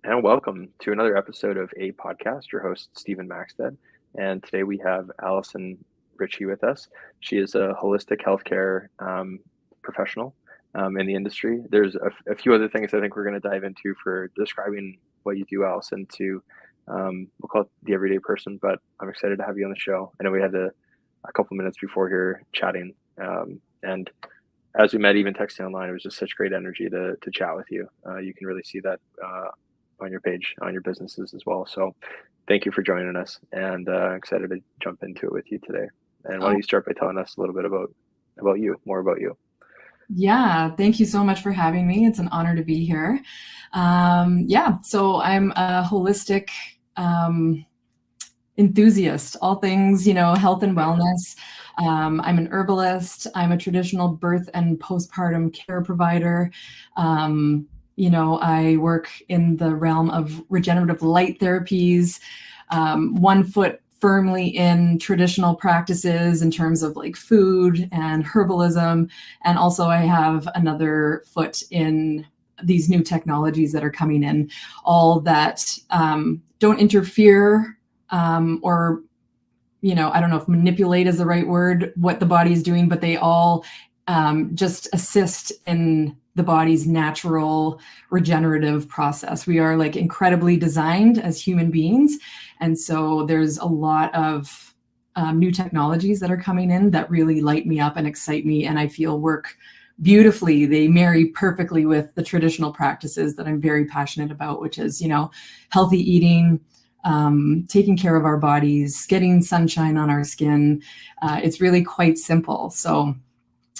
and welcome to another episode of A Podcast. Your host, Stephen Maxted. And today we have Alison Ritchie with us. She is a holistic healthcare professional in the industry. There's a few other things I think we're going to dive into for describing what you do, Alison, to we'll call it the everyday person, but I'm excited to have you on the show. I know we had a couple minutes before here chatting. And as we met, even texting online, it was just such great energy to chat with you. You can really see that on your page, on your businesses as well. So thank you for joining us, and excited to jump into it with you today. And why don't you start by telling us a little bit about you, more about you? Yeah, thank you so much for having me. It's an honor to be here. So I'm a holistic enthusiast, all things, health and wellness. I'm an herbalist. I'm a traditional birth and postpartum care provider. I work in the realm of regenerative light therapies, 1 foot firmly in traditional practices in terms of like food and herbalism. And also I have another foot in these new technologies that are coming in, all that don't interfere or, I don't know if manipulate is the right word, what the body is doing, but they all just assist in the body's natural regenerative process. We are like incredibly designed as human beings. And so there's a lot of new technologies that are coming in that really light me up and excite me. And I feel work beautifully. They marry perfectly with the traditional practices that I'm very passionate about, which is, healthy eating, taking care of our bodies, getting sunshine on our skin. It's really quite simple. So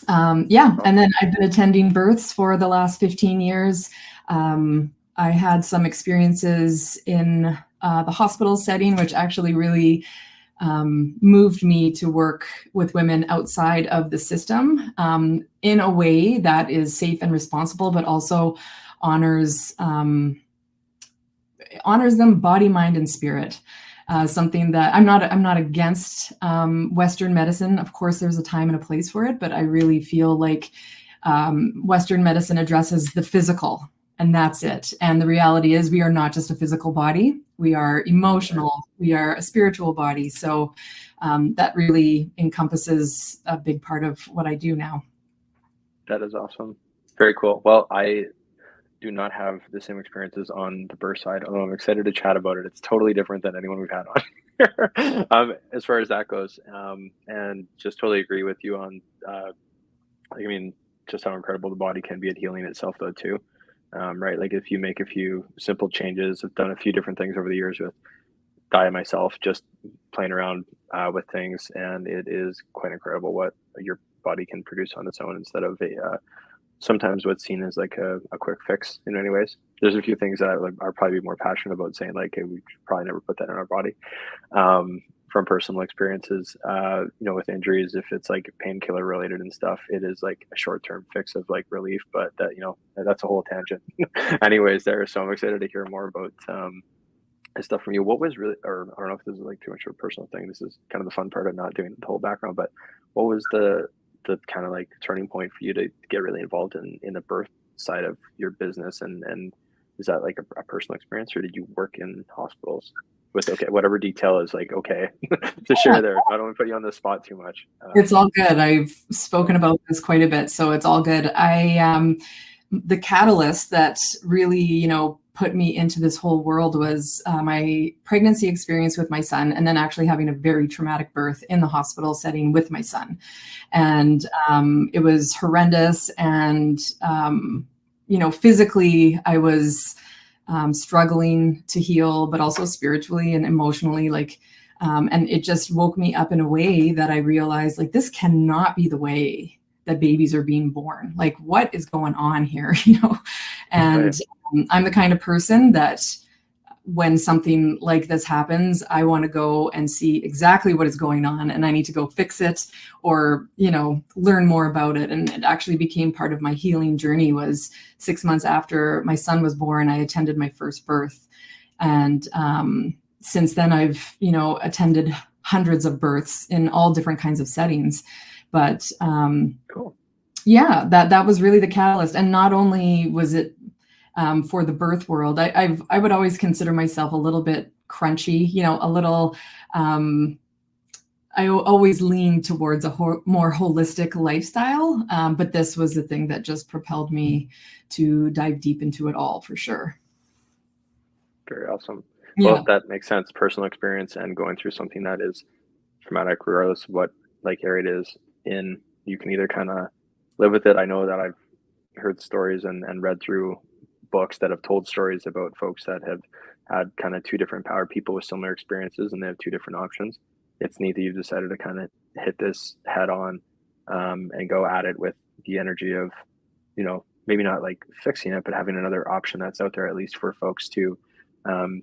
and then I've been attending births for the last 15 years. I had some experiences in the hospital setting, which actually really moved me to work with women outside of the system in a way that is safe and responsible, but also honors them body, mind, and spirit. Something that I'm not against Western medicine. Of course, there's a time and a place for it, but I really feel like Western medicine addresses the physical, and that's it. And the reality is we are not just a physical body. We are emotional. We are a spiritual body. So that really encompasses a big part of what I do now. That is awesome. Very cool. Well, I do not have the same experiences on the birth side, although I'm excited to chat about it. It's totally different than anyone we've had on here as far as that goes. And just totally agree with you on, just how incredible the body can be at healing itself though too. Right. Like if you make a few simple changes, I've done a few different things over the years with diet myself, just playing around with things. And it is quite incredible what your body can produce on its own instead of sometimes what's seen as like a quick fix in many ways. There's a few things that are probably more passionate about saying like, hey, we should probably never put that in our body. From personal experiences, with injuries, if it's like painkiller related and stuff, it is like a short-term fix of like relief, but that, that's a whole tangent. Anyways, so I'm excited to hear more about this stuff from you. What was really, or I don't know if this is like too much of a personal thing. This is kind of the fun part of not doing the whole background, but what was the kind of like turning point for you to get really involved in the birth side of your business? And is that like a personal experience, or did you work in hospitals with, whatever detail is like, to share there? I don't want to put you on the spot too much. It's all good. I've spoken about this quite a bit, so it's all good. The catalyst that really, put me into this whole world was my pregnancy experience with my son, and then actually having a very traumatic birth in the hospital setting with my son. And it was horrendous. And, physically I was struggling to heal, but also spiritually and emotionally, and it just woke me up in a way that I realized like, this cannot be the way that babies are being born. Like, what is going on here? And right. I'm the kind of person that when something like this happens, I want to go and see exactly what is going on, and I need to go fix it or, learn more about it. And it actually became part of my healing journey. Was 6 months after my son was born, I attended my first birth. And since then I've, attended hundreds of births in all different kinds of settings. But cool. Yeah, that was really the catalyst. And not only was it for the birth world. I would always consider myself a little bit crunchy, a little. I always lean towards a more holistic lifestyle, but this was the thing that just propelled me to dive deep into it all for sure. Very awesome. Well, Yeah. that makes sense. Personal experience and going through something that is traumatic, regardless of what like area it is in, you can either kind of live with it. I know that I've heard stories and read through books that have told stories about folks that have had kind of two different power people with similar experiences, and they have two different options. It's neat that you've decided to kind of hit this head on, and go at it with the energy of, maybe not like fixing it, but having another option that's out there, at least for folks to, um,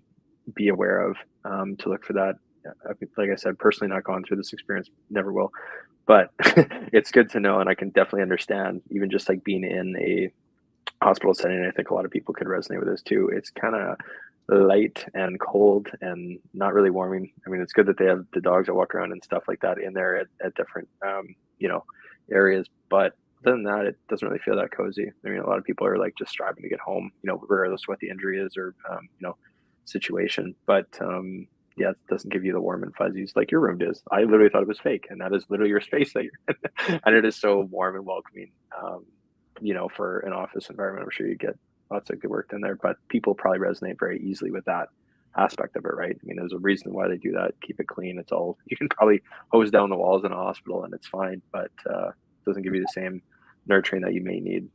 be aware of, to look for that. Like I said, personally, not gone through this experience, never will, but it's good to know. And I can definitely understand, even just like being in a hospital setting. I think a lot of people could resonate with this too. It's kind of light and cold and not really warming. I mean, it's good that they have the dogs that walk around and stuff like that in there at different, you know, areas. But other than that, it doesn't really feel that cozy. I mean, a lot of people are like just striving to get home, regardless of what the injury is or, situation. But yeah, it doesn't give you the warm and fuzzies like your room does. I literally thought it was fake, and that is literally your space that you're in. And it is so warm and welcoming. For an office environment, I'm sure you get lots of good work done there, but people probably resonate very easily with that aspect of it, right? I mean, there's a reason why they do that. Keep it clean. It's all, you can probably hose down the walls in a hospital and it's fine, but it doesn't give you the same nurturing that you may need,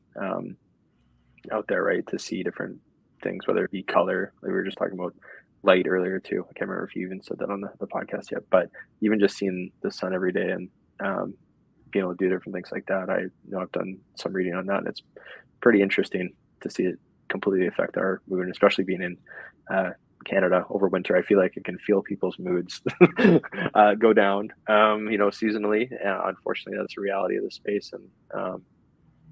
out there, right? To see different things, whether it be color, like we were just talking about light earlier too. I can't remember if you even said that on the podcast yet, but even just seeing the sun every day and, being able to do different things like that. I know I've done some reading on that, and it's pretty interesting to see it completely affect our mood, especially being in Canada over winter. I feel like it can feel people's moods go down, seasonally. Unfortunately, that's the reality of the space, and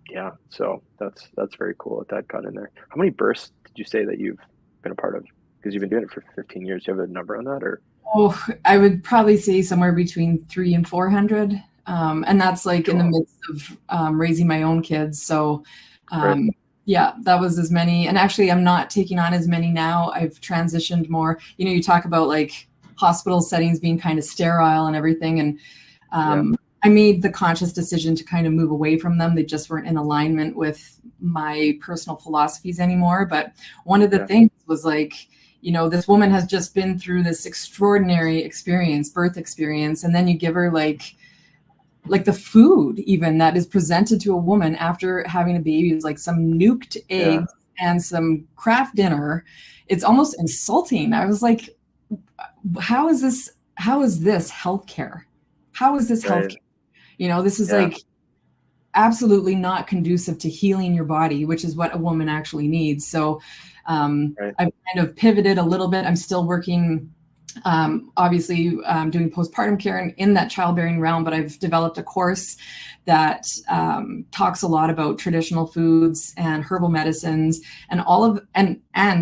yeah, so that's very cool that that got in there. How many births did you say that you've been a part of? Because you've been doing it for 15 years. Do you have a number on that, or? Oh, I would probably say somewhere between 300 and 400. And that's like in the midst of raising my own kids. So Right. yeah, that was as many. And actually, I'm not taking on as many now. I've transitioned more. You talk about like hospital settings being kind of sterile and everything. And Yeah. I made the conscious decision to kind of move away from them. They just weren't in alignment with my personal philosophies anymore. But one of the Yeah. things was like, this woman has just been through this extraordinary experience, birth experience, and then you give her like the food even that is presented to a woman after having a baby is like some nuked Yeah. eggs and some Kraft dinner. It's almost insulting. I was like, how is this healthcare? How is this Right. healthcare? This is Yeah. like absolutely not conducive to healing your body, which is what a woman actually needs. So Right. I've kind of pivoted a little bit. I'm still working, obviously, doing postpartum care in that childbearing realm, but I've developed a course that talks a lot about traditional foods and herbal medicines and all of and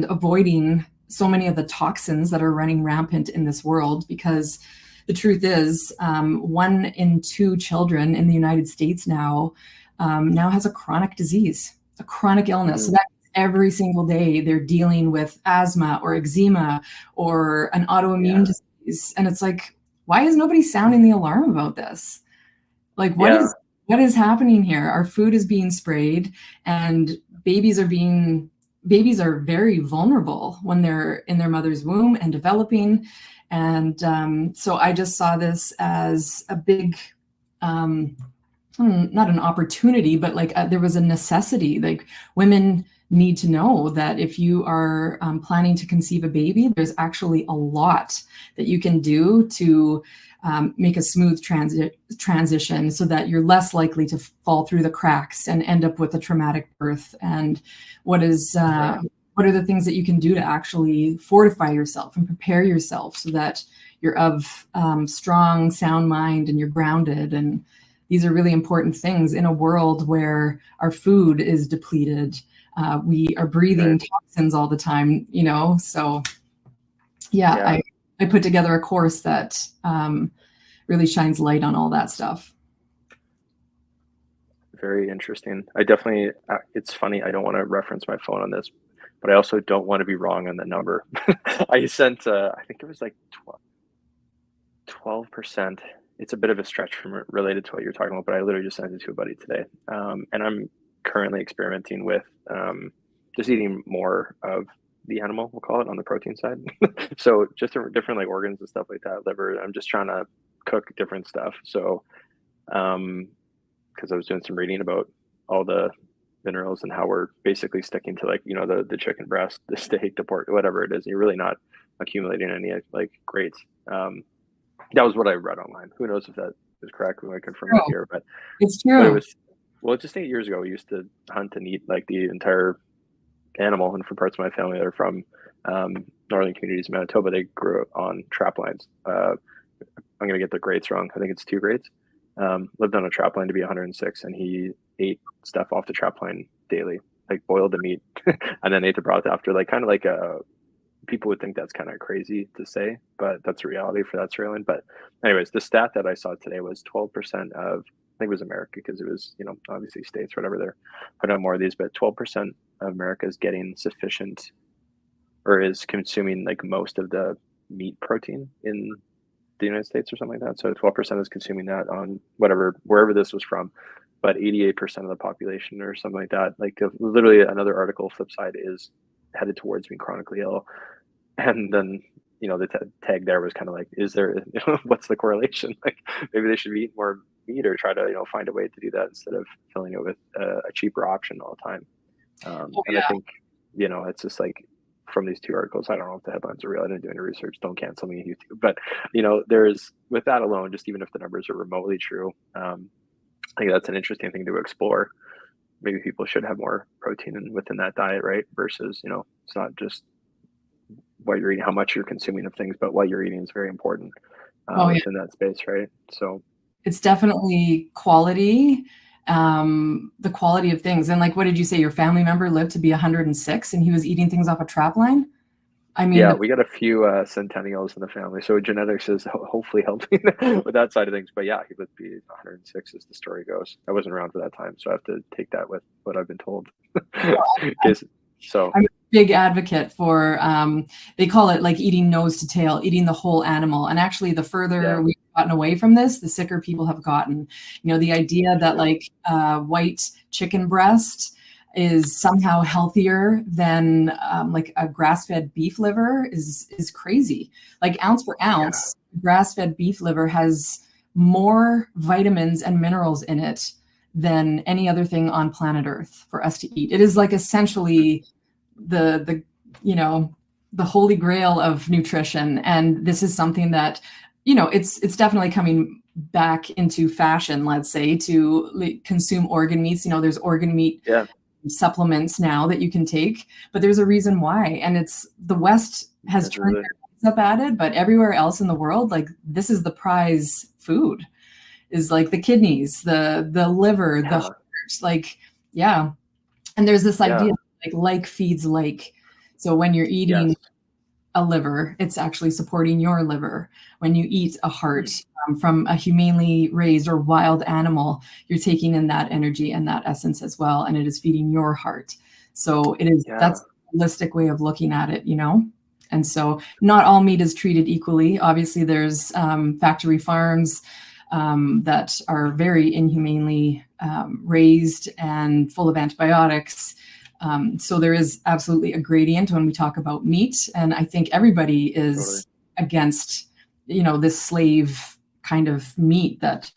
avoiding so many of the toxins that are running rampant in this world, because the truth is, 1 in 2 children in the United States now has a chronic disease, a chronic illness. So Mm. that every single day they're dealing with asthma or eczema or an autoimmune Yeah. disease. And it's like, why is nobody sounding the alarm about this? Like, what Yeah. is happening here? Our food is being sprayed, and babies are very vulnerable when they're in their mother's womb and developing. And so I just saw this as a big, not an opportunity, but like there was a necessity. Like, women need to know that if you are planning to conceive a baby, there's actually a lot that you can do to make a smooth transition so that you're less likely to fall through the cracks and end up with a traumatic birth. And what Right. are the things that you can do to actually fortify yourself and prepare yourself so that you're of strong, sound mind and you're grounded. And these are really important things in a world where our food is depleted. We are breathing Right. toxins all the time, So yeah, Yeah. I put together a course that really shines light on all that stuff. Very interesting. I definitely, it's funny. I don't want to reference my phone on this, but I also don't want to be wrong on the number. I sent, I think it was like 12%. It's a bit of a stretch from related to what you're talking about, but I literally just sent it to a buddy today. And I'm currently experimenting with just eating more of the animal, we'll call it, on the protein side. So just different like organs and stuff like that, liver. I'm just trying to cook different stuff. So, because I was doing some reading about all the minerals and how we're basically sticking to like, the chicken breast, the steak, the pork, whatever it is. You're really not accumulating any like greats. That was what I read online. Who knows if that is correct? We might confirm that True. here, It's but it true. was, well, just 8 years ago, we used to hunt and eat like the entire animal. And for parts of my family that are from northern communities in Manitoba, they grew on trap lines. I'm going to get the grades wrong. I think it's 2 grades. Lived on a trap line to be 106, and he ate stuff off the trap line daily, like boiled the meat, and then ate the broth after. Like kind of like people would think that's kind of crazy to say, but that's a reality for that storyline. But anyways, the stat that I saw today was 12% of, I think it was America, because it was, obviously states, whatever, they're putting out more of these, but 12% of America is getting sufficient, or is consuming like most of the meat protein in the United States or something like that. So 12% is consuming that on wherever this was from, but 88% of the population or something like that, like literally another article flip side is headed towards being chronically ill. And then, the tag there was kind of like, is there, what's the correlation? Like maybe they should be eating more meat, or try to, find a way to do that instead of filling it with a cheaper option all the time. Oh, And I think, it's just like, from these 2 articles, I don't know if the headlines are real. I didn't do any research. Don't cancel me on YouTube. But, there's, with that alone, just even if the numbers are remotely true, I think that's an interesting thing to explore. Maybe people should have more protein within that diet, right? Versus, it's not just what you're eating, how much you're consuming of things, but what you're eating is very important oh, within that space, right? So, it's definitely quality, the quality of things. And like, what did you say? Your family member lived to be 106 and he was eating things off a trap line? I mean, yeah, we got a few centennials in the family, so genetics is hopefully helping with that side of things. But yeah, he would be 106 as the story goes. I wasn't around for that time, so I have to take that with what I've been told. So I'm a big advocate for, they call it like eating nose to tail, eating the whole animal. And actually, the yeah, further we've gotten away from this, the sicker people have gotten. The idea that true. like white chicken breast is somehow healthier than like a grass-fed beef liver is crazy. Like ounce per Yeah, ounce, grass-fed beef liver has more vitamins and minerals in it than any other thing on planet Earth for us to eat. It is like essentially the you know the holy grail of nutrition, and this is something that it's definitely coming back into fashion, let's say, to consume organ meats. There's organ meat yeah, supplements now that you can take, but there's a reason why, and it's the West has turned absolutely. their eyes up at it, but everywhere else in the world, like, this is the prize food, is like the kidneys, the liver, the Yeah, heart, like, yeah. And there's this yeah, idea like feeds like. So when you're yes. eating a liver, it's actually supporting your liver. When you eat a heart Hmm. from a humanely raised or wild animal, you're taking in that energy and that essence as well, and it is feeding your heart. So Yeah, that's a holistic way of looking at it. And so not all meat is treated equally. Obviously, there's factory farms that are very inhumanely raised and full of antibiotics. So there is absolutely a gradient when we talk about meat, and I think everybody totally. is against, this slave kind of meat that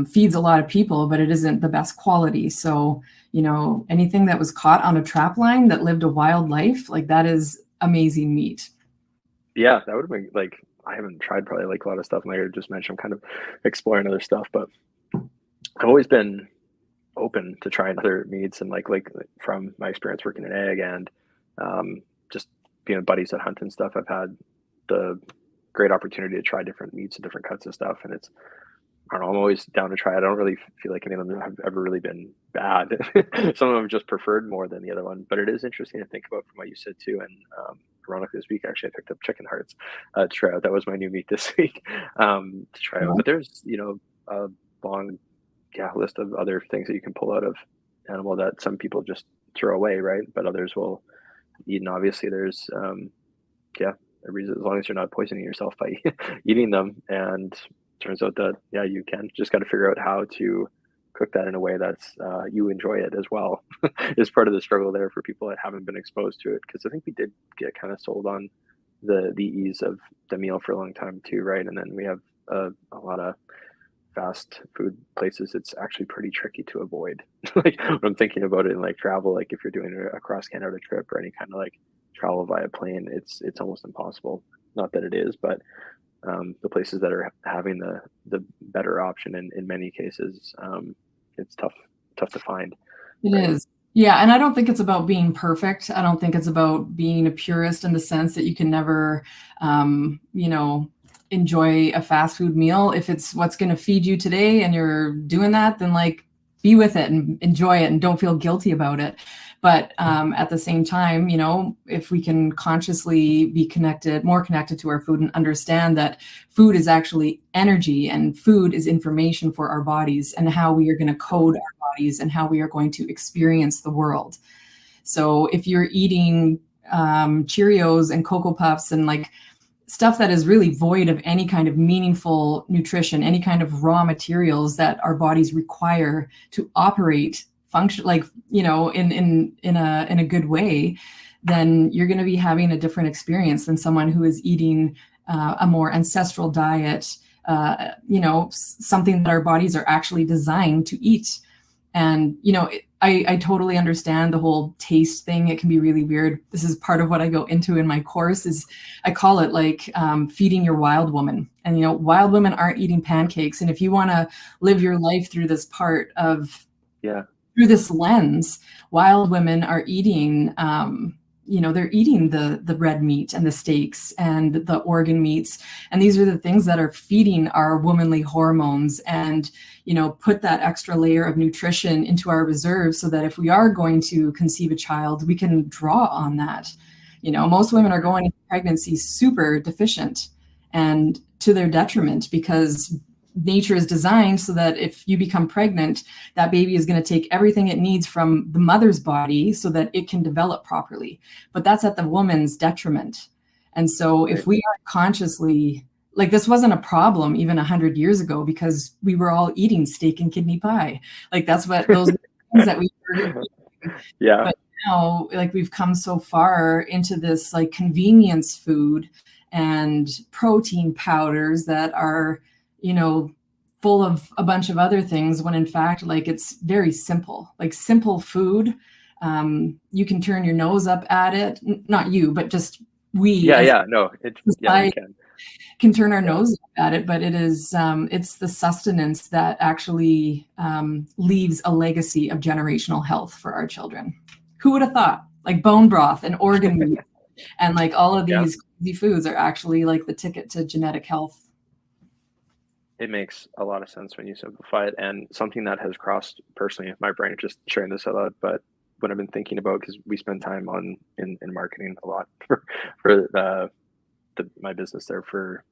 feeds a lot of people, but it isn't the best quality. So, anything that was caught on a trap line that lived a wild life, like, that is amazing meat. Yeah, that would have been like, I haven't tried probably like a lot of stuff. And like I just mentioned, I'm kind of exploring other stuff, but I've always been open to trying other meats, and like from my experience working in ag and just being with buddies that hunt and stuff, I've had the great opportunity to try different meats and different cuts of stuff, and it's, I don't know, I'm always down to try. I don't really feel like any of them have ever really been bad. Some of them just preferred more than the other one, but it is interesting to think about from what you said too. And ironically, this week actually I picked up chicken hearts to try out. That was my new meat this week to try out. Yeah. But there's a long, yeah, list of other things that you can pull out of animal that some people just throw away, right? But others will eaten. Obviously, there's yeah, a reason, as long as you're not poisoning yourself by eating them. And turns out that yeah, you can just got to figure out how to cook that in a way that's you enjoy it as well. Is part of the struggle there for people that haven't been exposed to it, because I think we did get kind of sold on the ease of the meal for a long time too, right? And then we have a lot of fast food places. It's actually pretty tricky to avoid. Like when I'm thinking about it in like travel, like if you're doing a cross Canada trip or any kind of like travel via plane, it's almost impossible. Not that it is, but the places that are having the better option in many cases, it's tough to find, It right? is. Yeah, and I don't think it's about being perfect. I don't think it's about being a purist in the sense that you can never, you know, enjoy a fast food meal. If it's what's going to feed you today and you're doing that, then like be with it and enjoy it and don't feel guilty about it. But at the same time, you know, if we can consciously be connected, more connected to our food and understand that food is actually energy and food is information for our bodies and how we are going to code Totally. our bodies and how we are going to experience the world. So if you're eating Cheerios and Cocoa Puffs and like stuff that is really void of any kind of meaningful nutrition, any kind of raw materials that our bodies require to operate function, like, you know, in a good way, then you're going to be having a different experience than someone who is eating a more ancestral diet, you know, something that our bodies are actually designed to eat. And, you know, I totally understand the whole taste thing. It can be really weird. This is part of what I go into in my course is I call it like feeding your wild woman. And, you know, wild women aren't eating pancakes. And if you want to live your life through this part of, Yeah, through this lens, wild women are eating, you know, they're eating the red meat and the steaks and the organ meats. And these are the things that are feeding our womanly hormones and, you know, put that extra layer of nutrition into our reserves so that if we are going to conceive a child, we can draw on that. You know, most women are going into pregnancy super deficient and to their detriment because nature is designed so that if you become pregnant, that baby is going to take everything it needs from the mother's body so that it can develop properly. But that's at the woman's detriment. And so right. if we aren't consciously, like this wasn't a problem even 100 years ago because we were all eating steak and kidney pie. Like that's what those things that we were eating. Yeah, But now, like we've come so far into this like convenience food and protein powders that are, you know, full of a bunch of other things when in fact, like it's very simple, like simple food. You can turn your nose up at it. Not you, but just we yeah, as yeah. No, it's a yeah, we society can. can turn our Yeah, nose up at it, but it is, it's the sustenance that actually leaves a legacy of generational health for our children. Who would have thought? Like bone broth and organ meat and like all of yeah. these crazy foods are actually like the ticket to genetic health. It makes a lot of sense when you simplify it, and something that has crossed personally my brain, just sharing this out loud, but what I've been thinking about, because we spend time on in marketing a lot for my business there for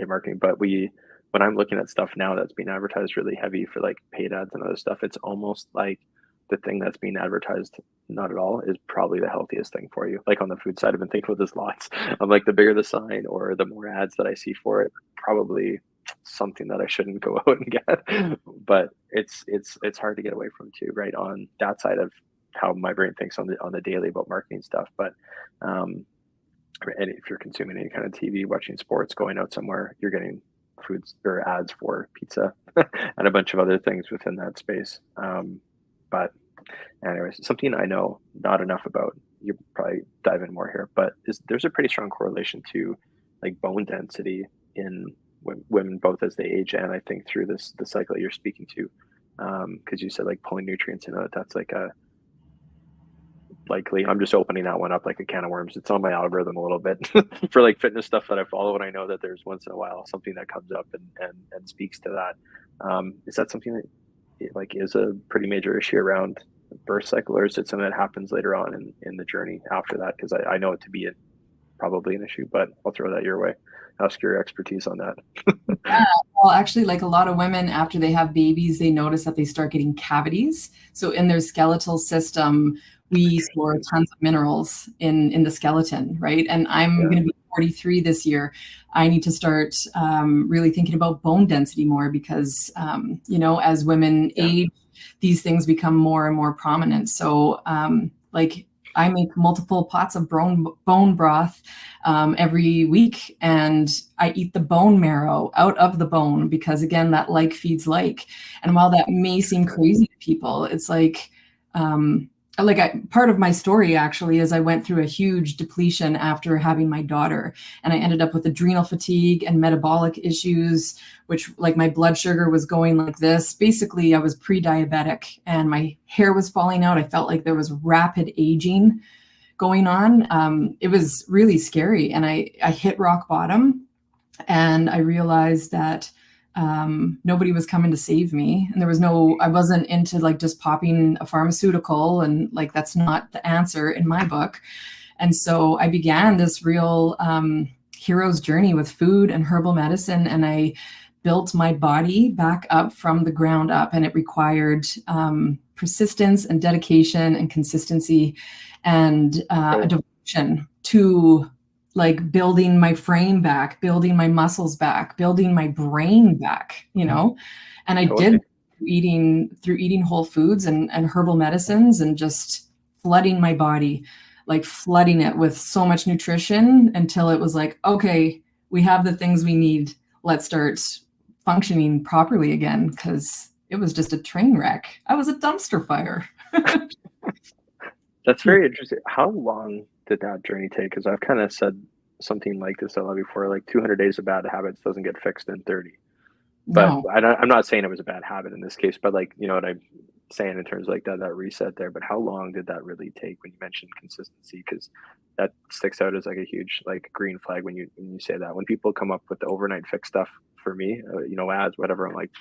marketing, but when I'm looking at stuff now that's being advertised really heavy for like paid ads and other stuff, it's almost like the thing that's being advertised not at all is probably the healthiest thing for you. Like on the food side, I've been thinking about this lots. I'm like, the bigger the sign or the more ads that I see for it, probably something that I shouldn't go out and get. But it's hard to get away from too, right? On that side of how my brain thinks on the daily about marketing stuff. But um, and if you're consuming any kind of TV, watching sports, going out somewhere, you're getting foods or ads for pizza and a bunch of other things within that space. But anyways, something I know not enough about, you probably dive in more here, but there's a pretty strong correlation to like bone density in women, both as they age and I think through the cycle you're speaking to. Because you said like pulling nutrients in, that's like a likely, I'm just opening that one up like a can of worms. It's on my algorithm a little bit for like fitness stuff that I follow, and I know that there's once in a while something that comes up and speaks to that. Is that something that like is a pretty major issue around the birth cycle, or is it something that happens later on in the journey after that? Because I know it to be probably an issue, but I'll throw that your way. Ask your expertise on that. Yeah, well, actually, like a lot of women, after they have babies, they notice that they start getting cavities. So in their skeletal system, we store tons of minerals in the skeleton, right? And I'm Yeah. going to be 43 this year. I need to start really thinking about bone density more because, as women Yeah. age, these things become more and more prominent. So, like, I make multiple pots of bone broth every week, and I eat the bone marrow out of the bone because, again, that like feeds like. And while that may seem crazy to people, it's um, part of my story actually is I went through a huge depletion after having my daughter, and I ended up with adrenal fatigue and metabolic issues, which, like, my blood sugar was going like this. Basically, I was pre-diabetic and my hair was falling out. I felt like there was rapid aging going on. It was really scary, and I hit rock bottom, and I realized that nobody was coming to save me, and I wasn't into like just popping a pharmaceutical, and like that's not the answer in my book. And so I began this real hero's journey with food and herbal medicine, and I built my body back up from the ground up, and it required persistence and dedication and consistency and a Right. devotion to like building my frame back, building my muscles back, building my brain back. And I did Totally. through eating whole foods and herbal medicines and just flooding my body, like flooding it with so much nutrition until it was like, okay, we have the things we need. Let's start functioning properly again, because it was just a train wreck. I was a dumpster fire. That's very interesting. How long did that journey take? Because I've kind of said something like this a lot before, like 200 days of bad habits doesn't get fixed in 30. But No. I'm not saying it was a bad habit in this case, but like, you know what I'm saying in terms of like that reset there. But how long did that really take when you mentioned consistency? Because that sticks out as like a huge like green flag when you say that. When people come up with the overnight fix stuff for me, ads, whatever, I'm like,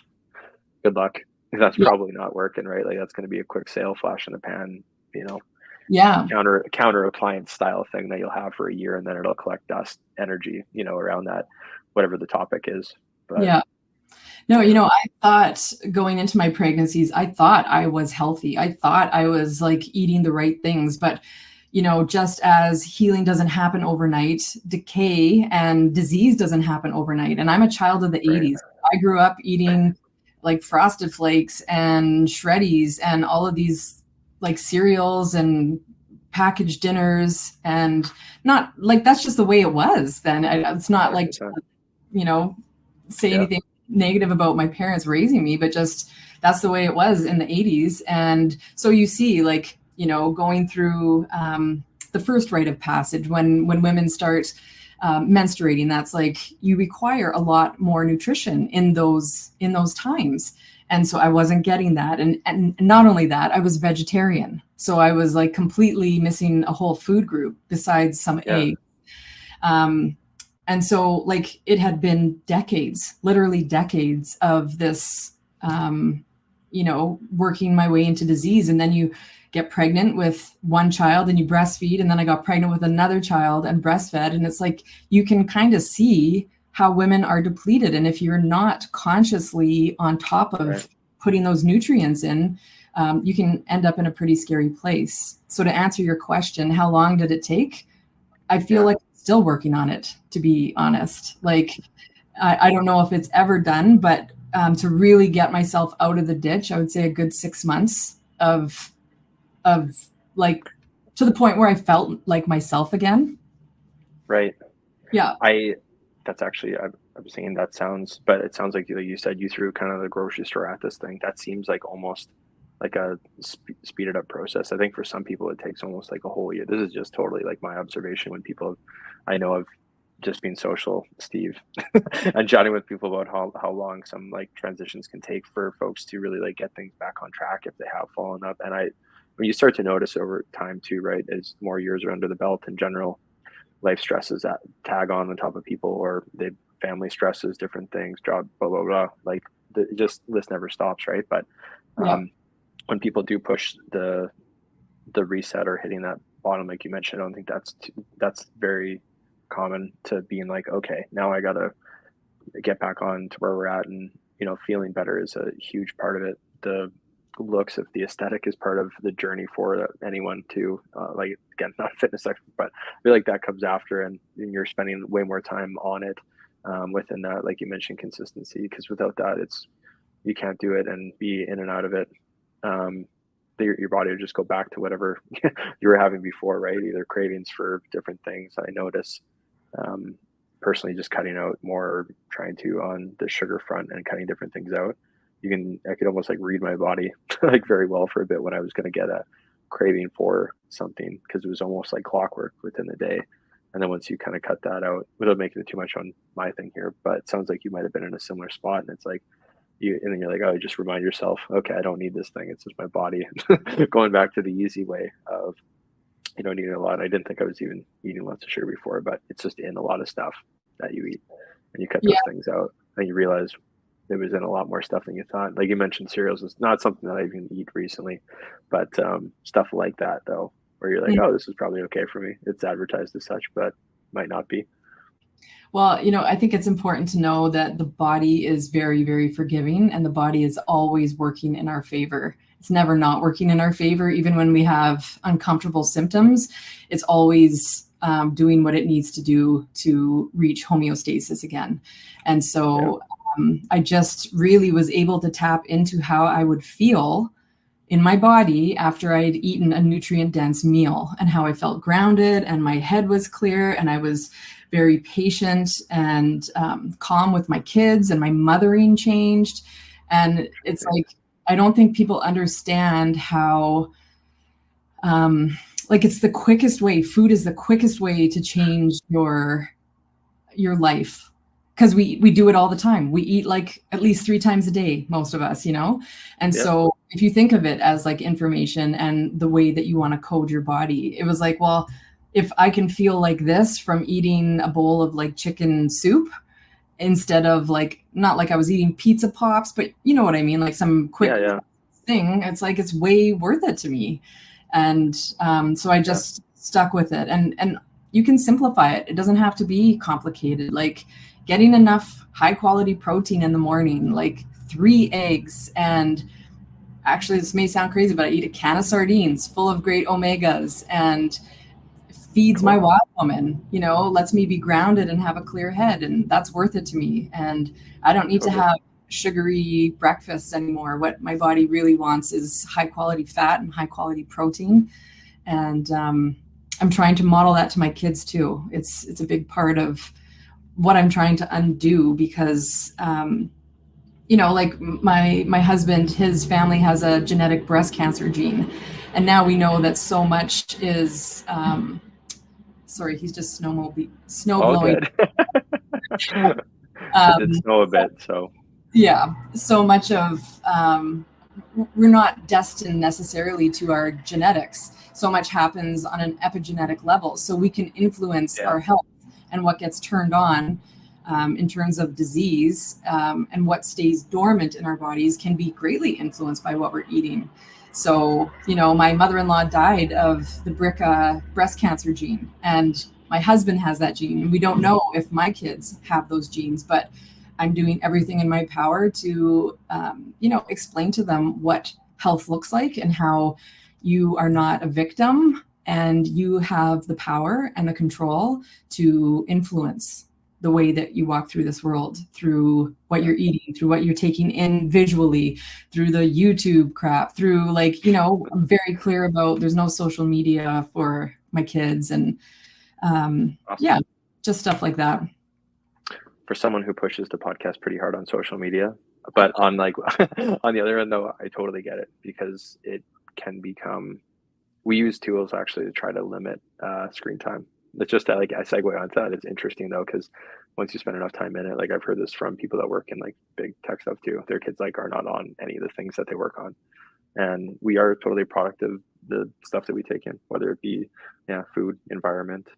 good luck. That's Yeah. probably not working, right? Like that's going to be a quick sale, flash in the pan, you know, Yeah. counter appliance style thing that you'll have for a year, and then it'll collect dust energy, around that, whatever the topic is. But Yeah. No, yeah, I thought going into my pregnancies, I thought I was healthy. I thought I was like eating the right things. But, just as healing doesn't happen overnight, decay and disease doesn't happen overnight. And I'm a child of the right. 80s. I grew up eating like Frosted Flakes and Shreddies and all of these like cereals and packaged dinners. And not like that's just the way it was then. It's not like, 100%. you know, say Yeah. anything negative about my parents raising me, but just that's the way it was in the 80s. And so you see, like, going through the first rite of passage when women start menstruating, that's like you require a lot more nutrition in those times. And so I wasn't getting that. And not only that, I was vegetarian. So I was like completely missing a whole food group besides some Yeah. eggs. Um, and so, like, it had been decades, literally decades of this, working my way into disease. And then you get pregnant with one child and you breastfeed. And then I got pregnant with another child and breastfed. And it's like you can kind of see how women are depleted. And if you're not consciously on top Right. of putting those nutrients in, you can end up in a pretty scary place. So, to answer your question, how long did it take? I feel Yeah. like I'm still working on it, to be honest. Like, I don't know if it's ever done, but to really get myself out of the ditch, I would say a good 6 months of like to the point where I felt like myself again. Right. Yeah. I that's actually I'm saying that sounds, but it sounds like you said you threw kind of the grocery store at this thing. That seems like almost like a speeded up process. I think for some people it takes almost like a whole year. This is just totally like my observation when people I know of just being social, Steve, and chatting with people about how long some like transitions can take for folks to really like get things back on track if they have fallen up. And when you start to notice over time too, right, as more years are under the belt in general, life stresses that tag on top of people, or the family stresses, different things, job, blah blah blah. Like the just list never stops, right? But Yeah. um, when people do push the reset or hitting that bottom, like you mentioned, I don't think that's very common to being like, okay, now I gotta get back on to where we're at, and feeling better is a huge part of it. looks, if the aesthetic is part of the journey for anyone to like, again, not a fitness expert, but I feel like that comes after, and you're spending way more time on it within that, like you mentioned, consistency, because without that, it's, you can't do it and be in and out of it. um, your body will just go back to whatever you were having before, right? Either cravings for different things. I notice um, personally just cutting out more, or trying to on the sugar front and cutting different things out. I could almost like read my body like very well for a bit when I was going to get a craving for something, because it was almost like clockwork within the day. And then once you kind of cut that out, without making it too much on my thing here, but it sounds like you might have been in a similar spot, and it's like, and then you're like, oh, just remind yourself, okay, I don't need this thing. It's just my body going back to the easy way of, eating a lot. I didn't think I was even eating lots of sugar before, but it's just in a lot of stuff that you eat, and you cut those Yeah. things out, and you realize it was in a lot more stuff than you thought. Like you mentioned, cereals is not something that I even eat recently, but stuff like that though, where you're like, oh, this is probably okay for me. It's advertised as such, but might not be. Well, I think it's important to know that the body is very, very forgiving, and the body is always working in our favor. It's never not working in our favor, even when we have uncomfortable symptoms. It's always doing what it needs to do to reach homeostasis again. And so I just really was able to tap into how I would feel in my body after I had eaten a nutrient dense meal, and how I felt grounded and my head was clear, and I was very patient and calm with my kids, and my mothering changed. And it's like, I don't think people understand how, like, it's the quickest way. Food is the quickest way to change your life, because we do it all the time. We eat like at least 3 times a day, most of us, And Yep. so if you think of it as like information and the way that you want to code your body, it was like, well, if I can feel like this from eating a bowl of like chicken soup, instead of like, not like I was eating pizza pops, but you know what I mean? Like some quick Yeah. thing, it's like, it's way worth it to me. And so I just stuck with it, and you can simplify it. It doesn't have to be complicated. Like getting enough high quality protein in the morning, like 3 eggs, and actually this may sound crazy, but I eat a can of sardines full of great omegas, and feeds my wild woman, lets me be grounded and have a clear head. And that's worth it to me. And I don't need to have sugary breakfasts anymore. What my body really wants is high quality fat and high quality protein. And I'm trying to model that to my kids too. It's a big part of what I'm trying to undo, because like my husband, his family has a genetic breast cancer gene, and now we know that so much is sorry, he's just snow All blowing. good. It did snow a bit, so Yeah, so much of we're not destined necessarily to our genetics. So much happens on an epigenetic level, so we can influence our health and what gets turned on in terms of disease, and what stays dormant in our bodies can be greatly influenced by what we're eating. So, my mother-in-law died of the BRCA breast cancer gene, and my husband has that gene. And we don't know if my kids have those genes, but I'm doing everything in my power to, explain to them what health looks like, and how you are not a victim, and you have the power and the control to influence the way that you walk through this world, through what you're eating, through what you're taking in visually, through the YouTube crap, through I'm very clear about there's no social media for my kids, and just stuff like that. For someone who pushes the podcast pretty hard on social media, but on like on the other end though, I totally get it, because it can become, we use tools actually to try to limit screen time. It's just that, like, I segue onto that. It's interesting though, because once you spend enough time in it, like I've heard this from people that work in like big tech stuff too, their kids like are not on any of the things that they work on. And we are totally a product of the stuff that we take in, whether it be food, environment,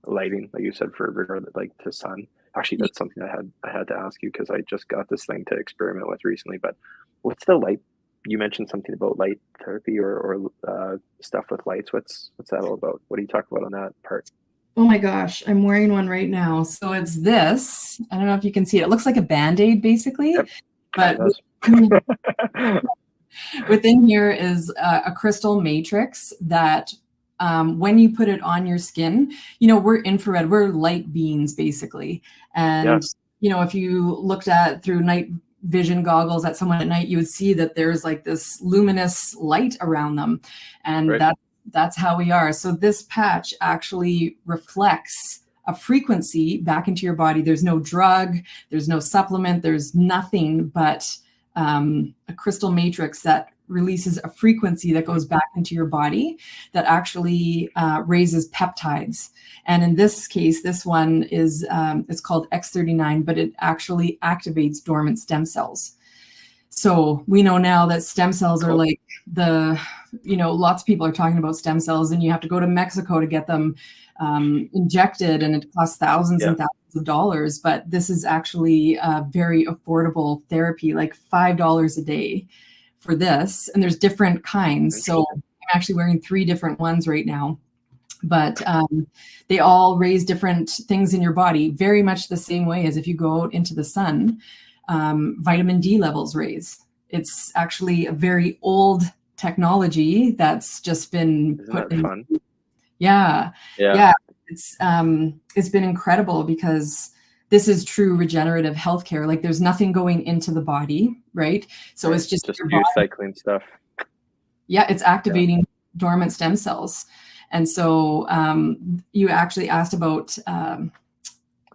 lighting, like you said, for regard like to sun. Actually, that's something I had to ask you, because I just got this thing to experiment with recently. But what's the light? You mentioned something about light therapy or stuff with lights. What's that all about? What do you talk about on that part? Oh my gosh, I'm wearing one right now. So it's this. I don't know if you can see it. It looks like a Band-Aid basically. Yep. But Within here is a crystal matrix that when you put it on your skin, we're infrared, we're light beings basically. Yeah, And, if you looked at through night vision goggles at someone at night, you would see that there's like this luminous light around them. And right. that's how we are. So this patch actually reflects a frequency back into your body. There's no drug, there's no supplement, there's nothing but a crystal matrix that releases a frequency that goes back into your body that actually raises peptides. And in this case, this one is it's called X39, but it actually activates dormant stem cells. So we know now that stem cells are like lots of people are talking about stem cells, and you have to go to Mexico to get them injected, and it costs thousands and thousands of dollars. But this is actually a very affordable therapy, like $5 a day for this. And there's different kinds. So I'm actually wearing 3 different ones right now. But they all raise different things in your body, very much the same way as if you go out into the sun. Vitamin D levels raise. It's actually a very old technology that's just been put in. Fun? Yeah. It's been incredible because this is true regenerative healthcare. Like there's nothing going into the body, right? So it's just you cycling stuff. Yeah, it's activating dormant stem cells. And so you actually asked about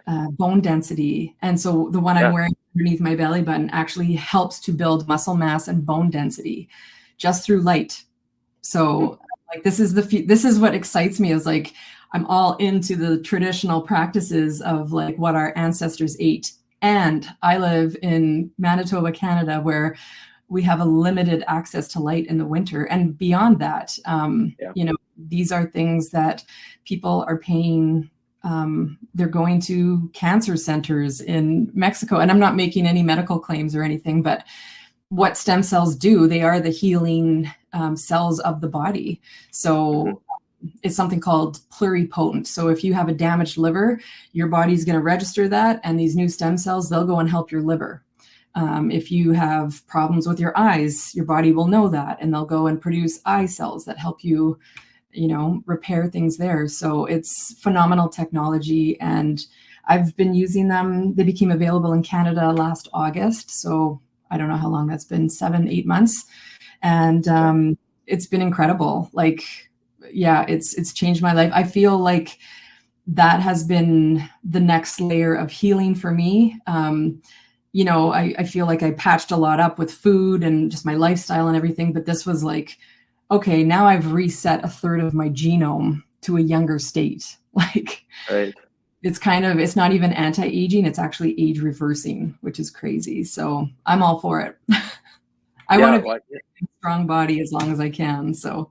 bone density. And so the one I'm wearing underneath my belly button actually helps to build muscle mass and bone density just through light. So like this is what excites me, is like I'm all into the traditional practices of like what our ancestors ate. And I live in Manitoba, Canada, where we have a limited access to light in the winter. And beyond that, these are things that people are paying. They're going to cancer centers in Mexico. And I'm not making any medical claims or anything, but what stem cells do, they are the healing cells of the body. So it's something called pluripotent. So if you have a damaged liver, your body's going to register that, and these new stem cells, they'll go and help your liver. If you have problems with your eyes, your body will know that, and they'll go and produce eye cells that help you, repair things there. So it's phenomenal technology, and I've been using them. They became available in Canada last August. So I don't know how long that's been, 7-8 months. And it's been incredible. Like, it's changed my life. I feel like that has been the next layer of healing for me. I feel like I patched a lot up with food and just my lifestyle and everything, but this was like, okay, now I've reset a third of my genome to a younger state. Like, it's not even anti-aging, it's actually age reversing, which is crazy. So I'm all for it. I want to be a strong body as long as I can. So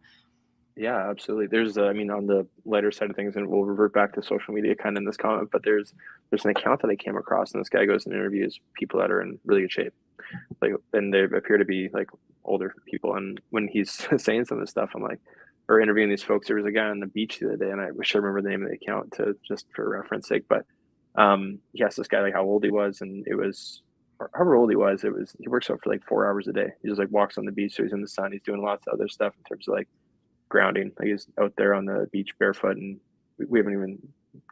yeah, absolutely. There's, on the lighter side of things, and we'll revert back to social media kind of in this comment, but there's an account that I came across, and this guy goes and interviews people that are in really good shape, like, and they appear to be like older people. And when he's saying some of this stuff, I'm like, or interviewing these folks, there was a guy on the beach the other day, and I wish I remember the name of the account just for reference sake, but he asked this guy like how old he was, and it was, or however old he was, he works out for like 4 hours a day. He just like walks on the beach, so he's in the sun, he's doing lots of other stuff in terms of like grounding. Like he's out there on the beach barefoot, and we haven't even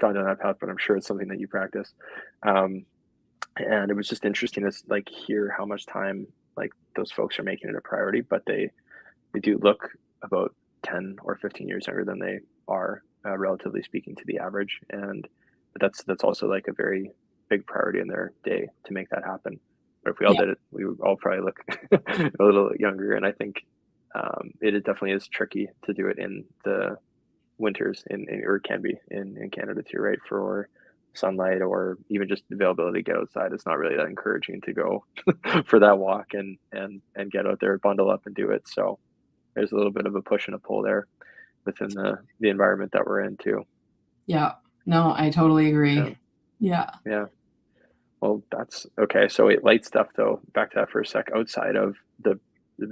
gone down that path, but I'm sure it's something that you practice. And it was just interesting to like hear how much time like those folks are making it a priority, but they do look about 10 or 15 years younger than they are, relatively speaking, to the average. And that's also like a very big priority in their day to make that happen. But if we all did it, we would all probably look a little younger. And I think it definitely is tricky to do it in the winters, or it can be in Canada too, right? For sunlight or even just availability to get outside, it's not really that encouraging to go for that walk and get out there, bundle up and do it. So there's a little bit of a push and a pull there within the environment that we're in too. Yeah, no, I totally agree. Yeah. Well, that's okay. So light stuff though, back to that for a sec, outside of the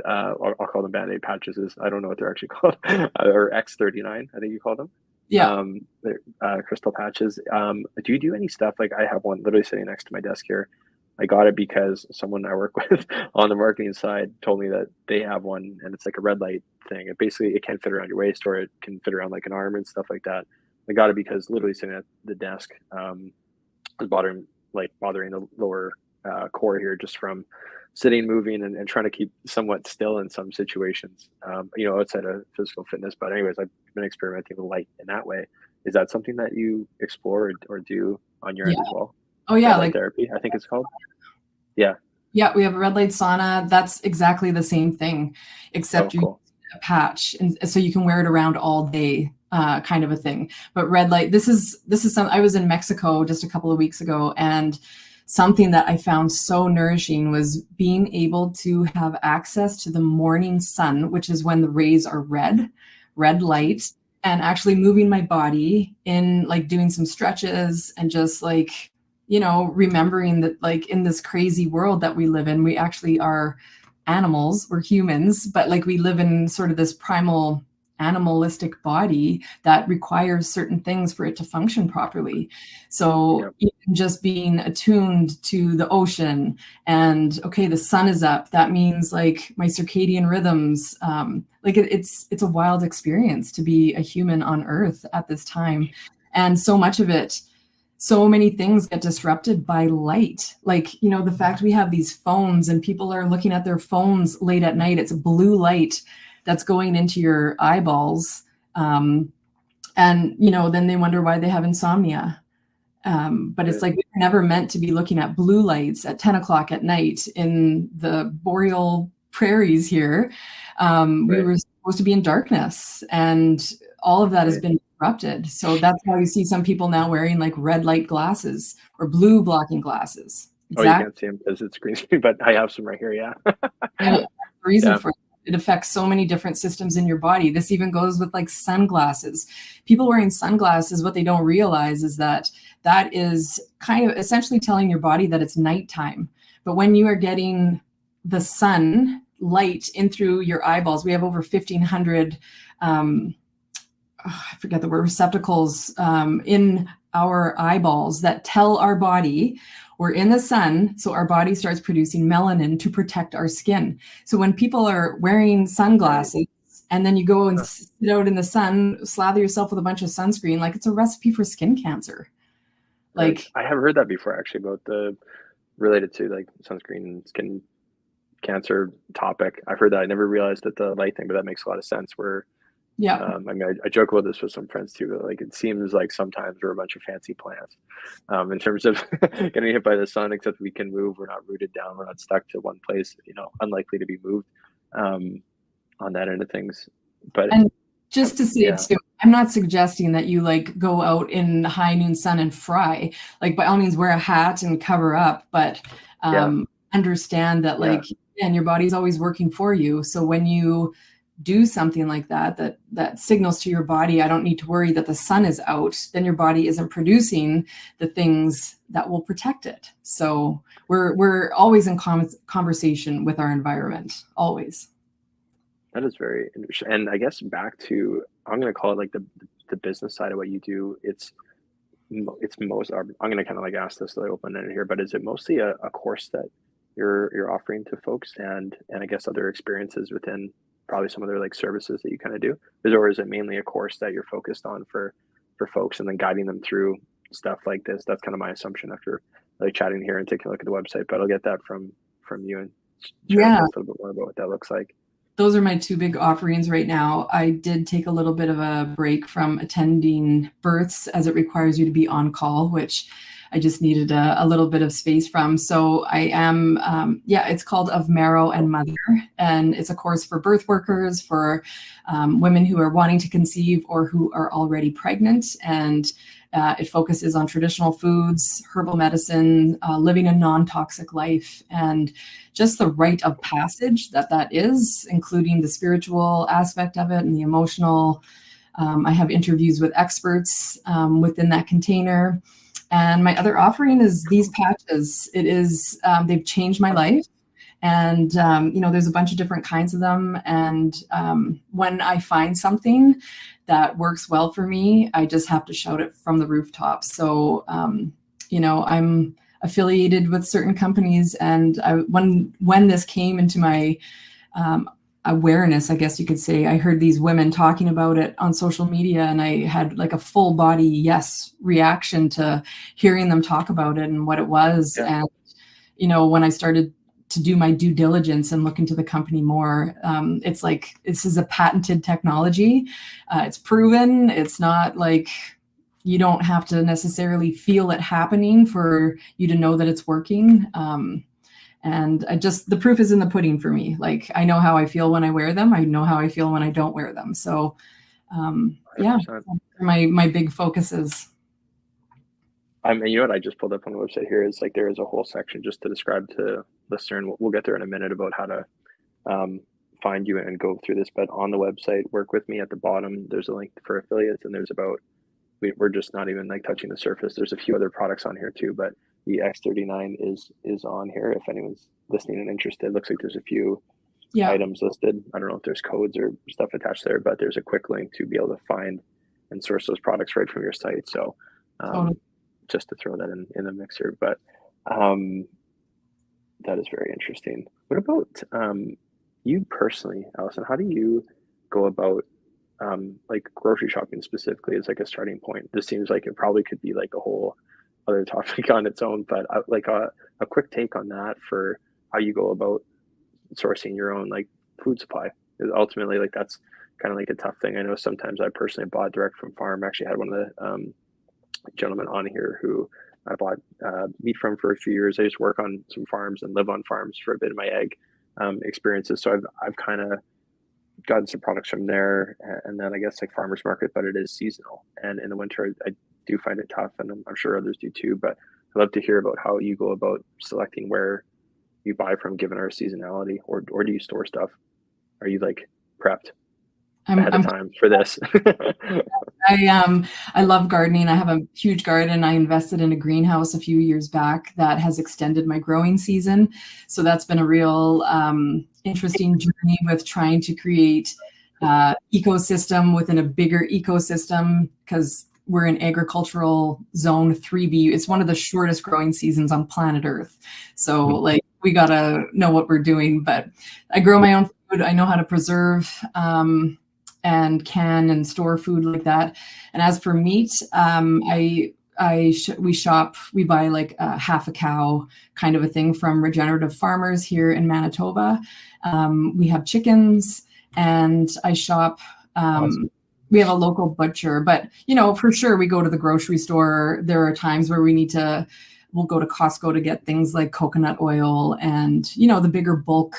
I'll call them Band-Aid patches. I don't know what they're actually called, or X39, I think you call them. Crystal patches. Do you do any stuff? Like I have one literally sitting next to my desk here. I got it because someone I work with on the marketing side told me that they have one, and it's like a red light thing. It basically it can fit around your waist, or it can fit around like an arm and stuff like that. I got it because literally sitting at the desk was bothering the lower core here just from sitting, moving, and trying to keep somewhat still in some situations. Outside of physical fitness. But anyways, I've been experimenting with light in that way. Is that something that you explore or do on your Yeah. end as well? Oh yeah, Red light like therapy, I think it's called. Yeah. yeah, we have a red light sauna. That's exactly the same thing, Oh, except you're cool. using a patch, and so you can wear it around all day, kind of a thing. But red light, this is some. I was in Mexico just a couple of weeks ago, and something that I found so nourishing was being able to have access to the morning sun, which is when the rays are red light, and actually moving my body in, like doing some stretches and just like remembering that like in this crazy world that we live in, we actually are animals, we're humans, but like we live in sort of this primal animalistic body that requires certain things for it to function properly. So Yeah. even just being attuned to the ocean and okay, the sun is up, that means like my circadian rhythms, like it's a wild experience to be a human on earth at this time. And so much of it, so many things get disrupted by light. Like, the fact we have these phones and people are looking at their phones late at night, it's blue light that's going into your eyeballs. And, then they wonder why they have insomnia. But it's Right. like we were never meant to be looking at blue lights at 10 o'clock at night in the boreal prairies here. We Right. were supposed to be in darkness, and all of that has Right. been disrupted. So that's why you see some people now wearing like red light glasses or blue blocking glasses. Oh, you Exactly. can't see them because it's green screen, but I have some right here. Yeah. Yeah, that's the reason Yeah. for it. It affects so many different systems in your body. This even goes with like sunglasses. People wearing sunglasses, what they don't realize is that that is kind of essentially telling your body that it's nighttime. But when you are getting the sun light in through your eyeballs, we have over 1,500 I forget the word, receptacles in our eyeballs that tell our body we're in the sun. So our body starts producing melanin to protect our skin. So when people are wearing Right. sunglasses and then you go and Huh. sit out in the sun, slather yourself with a bunch of sunscreen, like it's a recipe for skin cancer. Right. Like, I have heard that before actually about the related to like sunscreen and skin cancer topic. I've heard that. I never realized that the light thing, but that makes a lot of sense. Where yeah. I joke about this with some friends too. But like, it seems like sometimes we're a bunch of fancy plants in terms of getting hit by the sun. Except we can move. We're not rooted down. We're not stuck to one place. Unlikely to be moved um, on that end of things. But And just to say yeah, too, I'm not suggesting that you like go out in high noon sun and fry. Like by all means, wear a hat and cover up, but yeah, understand that yeah. like, and your body's always working for you. So when you do something like that signals to your body, I don't need to worry that the sun is out, then your body isn't producing the things that will protect it. So we're always in conversation with our environment, always. That is very interesting. And I guess back to I'm gonna call it like the business side of what you do. It's most. I'm gonna kind of like ask this really open ended here, but is it mostly a course that you're offering to folks, and I guess other experiences within probably some other like services that you kind of do, or is it mainly a course that you're focused on for folks and then guiding them through stuff like this? That's kind of my assumption after like chatting here and taking a look at the website, but I'll get that from you and share with Yeah. us a little bit more about what that looks like. Those are my two big offerings right now. I did take a little bit of a break from attending births as it requires you to be on call, which I just needed a little bit of space from. So I am, it's called Of Marrow and Mother, and it's a course for birth workers, for women who are wanting to conceive or who are already pregnant. And it focuses on traditional foods, herbal medicine, living a non-toxic life, and just the rite of passage that is, including the spiritual aspect of it and the emotional. I have interviews with experts within that container. And my other offering is these patches. It is, they've changed my life. And, there's a bunch of different kinds of them. And when I find something that works well for me, I just have to shout it from the rooftops. So, I'm affiliated with certain companies. And when this came into my awareness, I guess you could say, I heard these women talking about it on social media, and I had like a full body yes reaction to hearing them talk about it and what it was. Yeah. And, when I started to do my due diligence and look into the company more, it's like, this is a patented technology. It's proven. It's not like, you don't have to necessarily feel it happening for you to know that it's working. And the proof is in the pudding for me. Like, I know how I feel when I wear them. I know how I feel when I don't wear them. So, yeah, my big focuses. You know what I just pulled up on the website here is like there is a whole section just to describe to listener, and we'll get there in a minute about how to find you and go through this. But on the website, work with me at the bottom. There's a link for affiliates, and there's we're just not even like touching the surface. There's a few other products on here too, but the X39 is on here. If anyone's listening and interested, looks like there's a few items listed. I don't know if there's codes or stuff attached there, but there's a quick link to be able to find and source those products right from your site. So just to throw that in the mixer, but that is very interesting. What about you personally, Alison? How do you go about like grocery shopping specifically as like a starting point? This seems like it probably could be like a whole other topic on its own, but like a quick take on that for how you go about sourcing your own like food supply. Ultimately, like that's kind of like a tough thing. I know sometimes I personally bought direct from farm. I actually had one of the gentlemen on here who I bought meat from for a few years. I used to work on some farms and live on farms for a bit of my egg experiences. So I've kind of gotten some products from there, and then I guess like farmers market, but it is seasonal. And in the winter, I do find it tough, and I'm sure others do too. But I'd love to hear about how you go about selecting where you buy from, given our seasonality, or do you store stuff? Are you like prepped ahead of time for this? I love gardening. I have a huge garden. I invested in a greenhouse a few years back that has extended my growing season. So that's been a real interesting journey with trying to create ecosystem within a bigger ecosystem, because we're in agricultural zone 3B. It's one of the shortest growing seasons on planet Earth. So like we gotta know what we're doing. But I grow my own food. I know how to preserve and can and store food like that. And as for meat, we buy like half a cow kind of a thing from regenerative farmers here in Manitoba. We have chickens, and I shop. Awesome. We have a local butcher, but for sure we go to the grocery store. There are times where we'll go to Costco to get things like coconut oil and the bigger bulk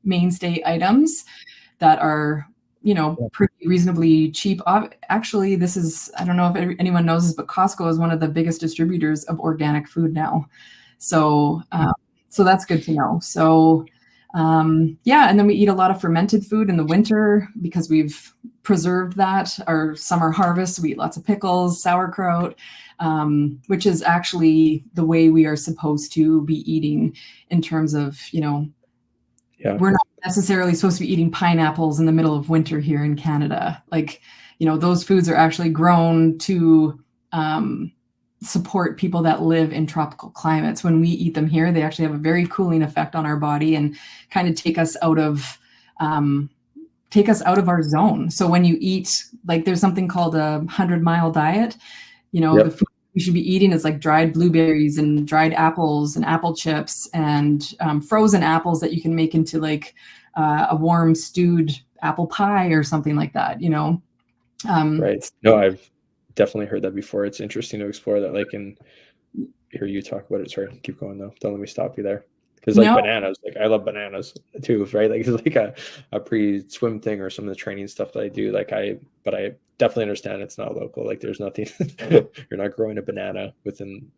mainstay items that are pretty reasonably cheap. Actually, I don't know if anyone knows this, but Costco is one of the biggest distributors of organic food now. So that's good to know. So and then we eat a lot of fermented food in the winter because we've preserved that. Our summer harvest, we eat lots of pickles, sauerkraut, which is actually the way we are supposed to be eating in terms of, we're not necessarily supposed to be eating pineapples in the middle of winter here in Canada. Like, those foods are actually grown to support people that live in tropical climates. When we eat them here, they actually have a very cooling effect on our body and kind of take us out of our zone. So when you eat, like there's something called a 100-mile diet, the food you should be eating is like dried blueberries and dried apples and apple chips and frozen apples that you can make into like a warm stewed apple pie or something like that, Right. No, I've definitely heard that before. It's interesting to explore that, like, and hear you talk about it. Sorry, keep going though. Don't let me stop you there. Because bananas, like I love bananas too, right? Like it's like a pre-swim thing or some of the training stuff that I do. But I definitely understand it's not local. Like there's nothing, you're not growing a banana within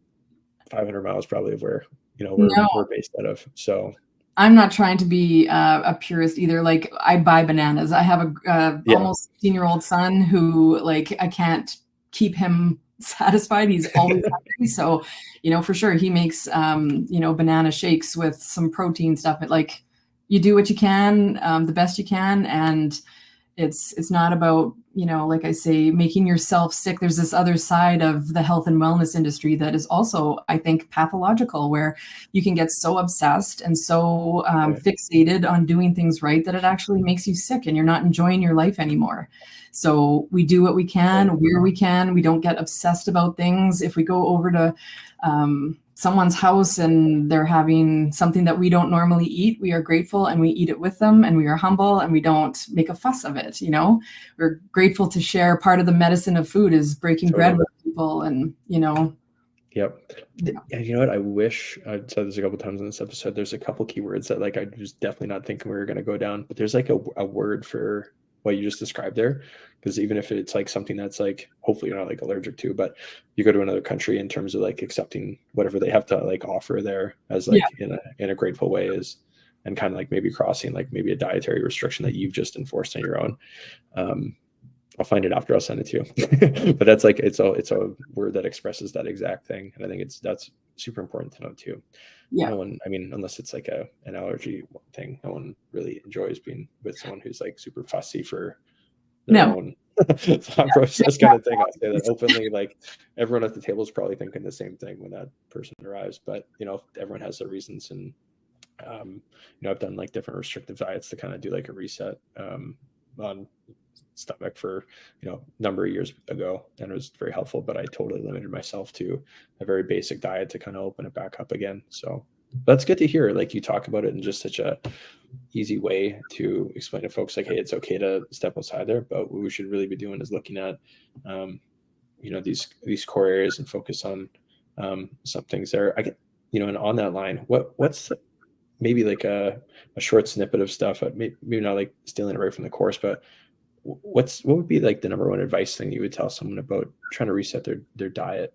500 miles probably of where, we're based out of. So I'm not trying to be a purist either. Like I buy bananas. I have a almost 16-year-old son who like, I can't keep him satisfied. He's always hungry. So, for sure he makes, banana shakes with some protein stuff. But like you do what you can, the best you can. And It's not about, like I say, making yourself sick. There's this other side of the health and wellness industry that is also, I think, pathological, where you can get so obsessed and so fixated on doing things right that it actually makes you sick and you're not enjoying your life anymore. So we do what we can, where we can. We don't get obsessed about things. If we go over to someone's house and they're having something that we don't normally eat, we are grateful and we eat it with them, and we are humble and we don't make a fuss of it. We're grateful to share. Part of the medicine of food is breaking bread with people, and Yep. And you know what? I wish I'd said this a couple times in this episode. There's a couple keywords that I was definitely not thinking we were going to go down, but there's a word for what you just described there. Because even if it's something that's hopefully you're not allergic to, but you go to another country in terms of accepting whatever they have to offer there as in a grateful way is, and kind of maybe crossing maybe a dietary restriction that you've just enforced on your own. I'll find it after. I'll send it to you. But that's it's a word that expresses that exact thing, and I think that's super important to know too. Yeah. No one, unless it's an allergy thing, no one really enjoys being with someone who's super fussy for their own thought process kind of thing. I'll say that openly. Everyone at the table is probably thinking the same thing when that person arrives. But everyone has their reasons, and I've done different restrictive diets to kind of do a reset on stomach for a number of years ago, and it was very helpful. But I totally limited myself to a very basic diet to kind of open it back up again. So that's good to hear. You talk about it in just such a easy way to explain to folks hey, it's okay to step outside there, but what we should really be doing is looking at these core areas and focus on some things there. I get and on that line, what's maybe a short snippet of stuff, maybe not stealing it right from the course, but what would be the number one advice thing you would tell someone about trying to reset their diet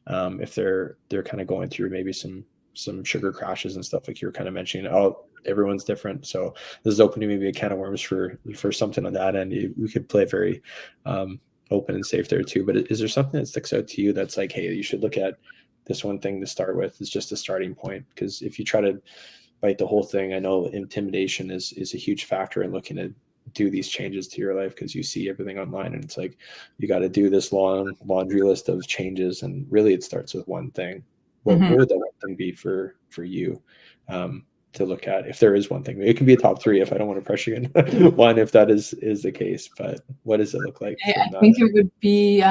if they're kind of going through maybe some sugar crashes and stuff you were kind of mentioning? Everyone's different, so this is opening maybe a can of worms for something on that end. We could play it very open and safe there too, but is there something that sticks out to you that's hey, you should look at this one thing to start with? Is just a starting point, because if you try to bite the whole thing, I know intimidation is a huge factor in looking at do these changes to your life, because you see everything online and it's you got to do this long laundry list of changes, and really it starts with one thing. What would that one thing be for you to look at, if there is one thing? It can be a top three if I don't want to pressure you in one, if that is the case, but what does it look like? I think it would be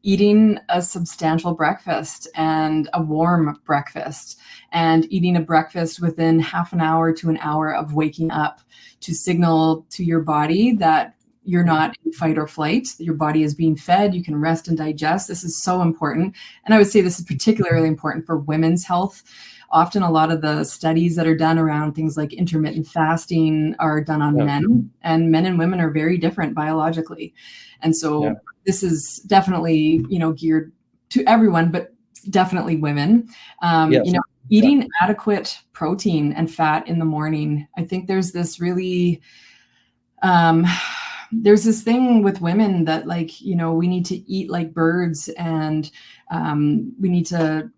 eating a substantial breakfast and a warm breakfast, and eating a breakfast within half an hour to an hour of waking up, to signal to your body that you're not in fight or flight, that your body is being fed, you can rest and digest. This is so important. And I would say this is particularly important for women's health. Often a lot of the studies that are done around things like intermittent fasting are done on men, and men and women are very different biologically. And so this is definitely, geared to everyone, but definitely women. Eating adequate protein and fat in the morning. I think there's this really, there's this thing with women that we need to eat like birds, and we need to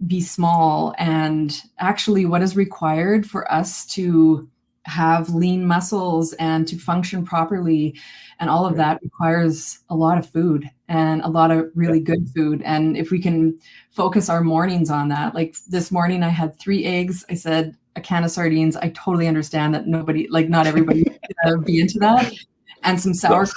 be small. And actually what is required for us to have lean muscles and to function properly and all of that requires a lot of food, and a lot of really good food. And if we can focus our mornings on that, this morning I had 3 eggs, I said a can of sardines. I totally understand that not everybody be into that, and some sauerkraut,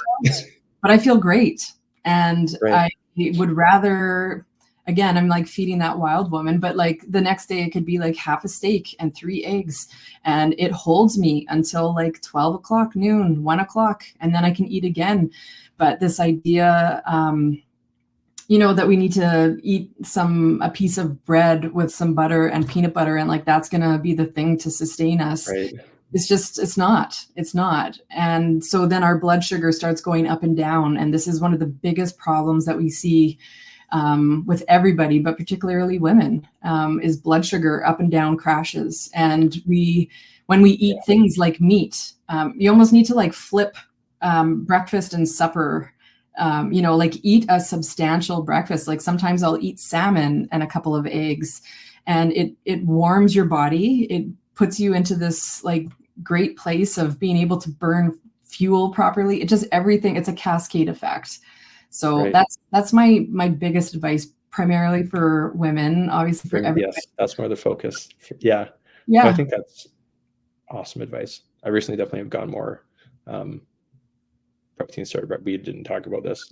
but I feel great. And I would rather, again, I'm feeding that wild woman, but the next day it could be half a steak and 3 eggs, and it holds me until 12 o'clock, noon, 1 o'clock, and then I can eat again. But this idea, that we need to eat a piece of bread with some butter and peanut butter, and that's going to be the thing to sustain us. Right. It's not. And so then our blood sugar starts going up and down. And this is one of the biggest problems that we see with everybody, but particularly women, is blood sugar up and down crashes. And when we eat things like meat, you almost need to flip breakfast and supper, eat a substantial breakfast. Sometimes I'll eat salmon and a couple of eggs, and it warms your body. It puts you into this great place of being able to burn fuel properly. It just everything. It's a cascade effect. So Right. that's my biggest advice, primarily for women, obviously for everybody. Yes, that's more the focus. Yeah. Yeah. No, I think that's awesome advice. I recently definitely have gone more protein started, but we didn't talk about this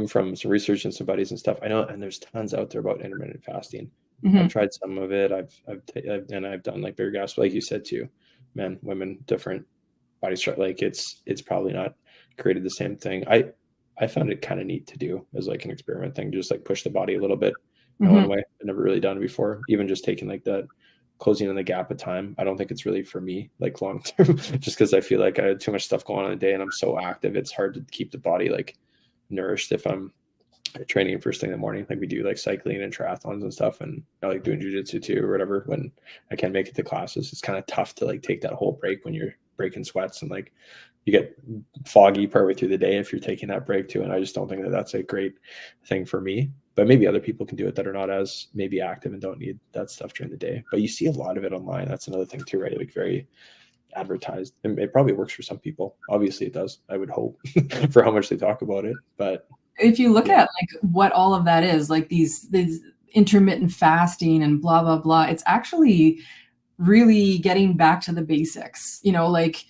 from some research and some buddies and stuff. I know, and there's tons out there about intermittent fasting. I've tried some of it. I've done like bigger gaps, like you said too, men, women, different body structure. Like it's probably not created the same thing. I found it kind of neat to do as like an experiment thing, just like push the body a little bit in one way. I've never really done it before. Even just taking like that closing in the gap of time. I don't think it's really for me, like long term, just because I feel like I had too much stuff going on in the day and I'm so active. It's hard to keep the body like nourished if I'm training first thing in the morning. Like we do like cycling and triathlons and stuff, and I like doing jujitsu too or whatever when I can't make it to classes. It's kind of tough to like take that whole break when you're breaking sweats and like you get foggy partway through the day if you're taking that break too. And I just don't think that that's a great thing for me. But maybe other people can do it that are not as maybe active and don't need that stuff during the day. But you see a lot of it online. That's another thing too, right? Like very advertised. And it probably works for some people. Obviously it does, I would hope, for how much they talk about it. But if you look at like what all of that is, like these intermittent fasting and blah, blah, blah, it's actually really getting back to the basics, like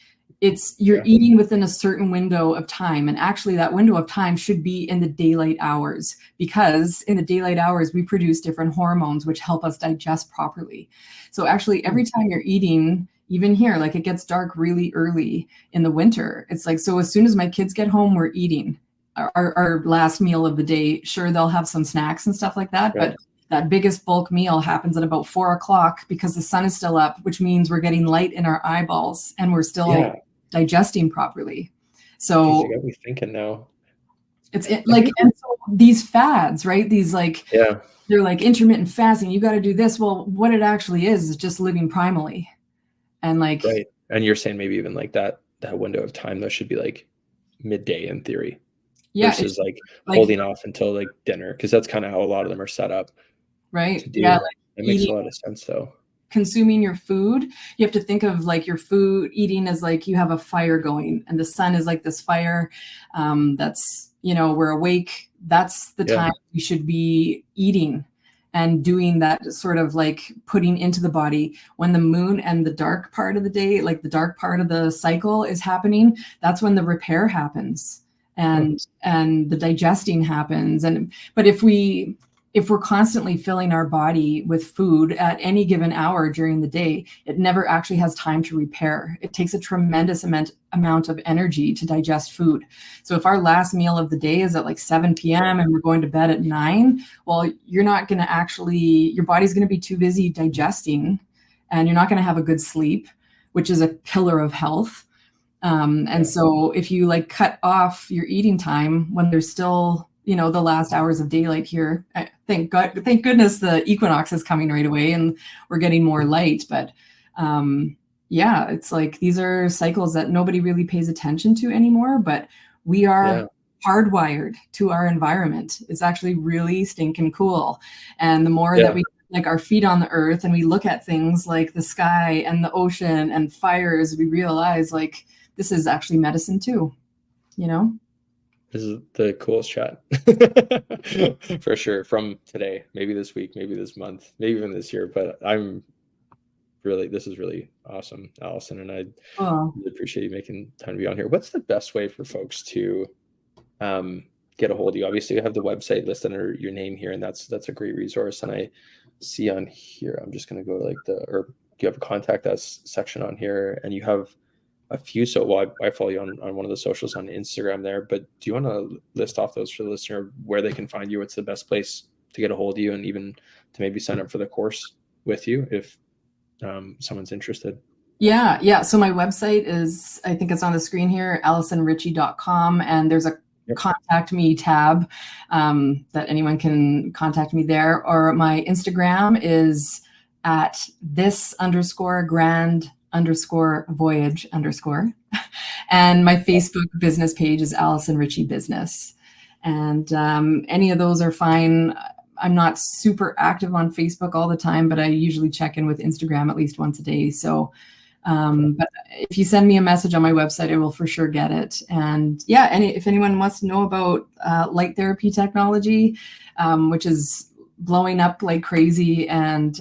you're eating within a certain window of time. And actually that window of time should be in the daylight hours, because in the daylight hours, we produce different hormones, which help us digest properly. So actually every time you're eating, even here, like it gets dark really early in the winter. It's like, so as soon as my kids get home, we're eating our last meal of the day. Sure, they'll have some snacks and stuff like that, but that biggest bulk meal happens at about 4 o'clock because the sun is still up, which means we're getting light in our eyeballs and we're still digesting properly. So you got me thinking now. It's like, and so these fads, right? These like, they're like intermittent fasting. You got to do this. Well, what it actually is just living primally. And like, right. And you're saying maybe even like that window of time, though, should be like midday in theory. Yeah. Versus like holding off until like dinner. Cause that's kind of how a lot of them are set up. Right. Yeah. Like it makes a lot of sense though. Consuming your food, you have to think of like your food eating as like you have a fire going and the sun is like this fire that's, we're awake. That's the time we should be eating and doing that sort of like putting into the body. When the moon and the dark part of the day, like the dark part of the cycle is happening, that's when the repair happens and the digesting happens. But if we're constantly filling our body with food at any given hour during the day, it never actually has time to repair. It takes a tremendous amount of energy to digest food. So if our last meal of the day is at like 7 p.m. and we're going to bed at 9, well, you're not going to your body's going to be too busy digesting and you're not going to have a good sleep, which is a killer of health. And so if you like cut off your eating time when there's still the last hours of daylight here. Thank goodness the equinox is coming right away and we're getting more light. But it's like these are cycles that nobody really pays attention to anymore, but we are hardwired to our environment. It's actually really stinking cool. And the more that we like our feet on the earth and we look at things like the sky and the ocean and fires, we realize like this is actually medicine too, This is the coolest chat for sure from today, maybe this week, maybe this month, maybe even this year. But this is really awesome, Alison. And I really appreciate you making time to be on here. What's the best way for folks to get a hold of you? Obviously you have the website listed under your name here, and that's a great resource. And I see on here, I'm just going to go to you have a contact us section on here, and you have a few. So I follow you on one of the socials on Instagram there, but do you want to list off those for the listener, where they can find you? What's the best place to get a hold of you and even to maybe sign up for the course with you if someone's interested? Yeah. So my website is, I think it's on the screen here, AlisonRitchie.com. And there's a contact me tab that anyone can contact me there. Or my Instagram is at @this_grand_voyage_. And my Facebook business page is Alison Ritchie Business. And any of those are fine. I'm not super active on Facebook all the time, but I usually check in with Instagram at least once a day. So But if you send me a message on my website, I will for sure get it. And yeah, if anyone wants to know about light therapy technology, which is blowing up like crazy, and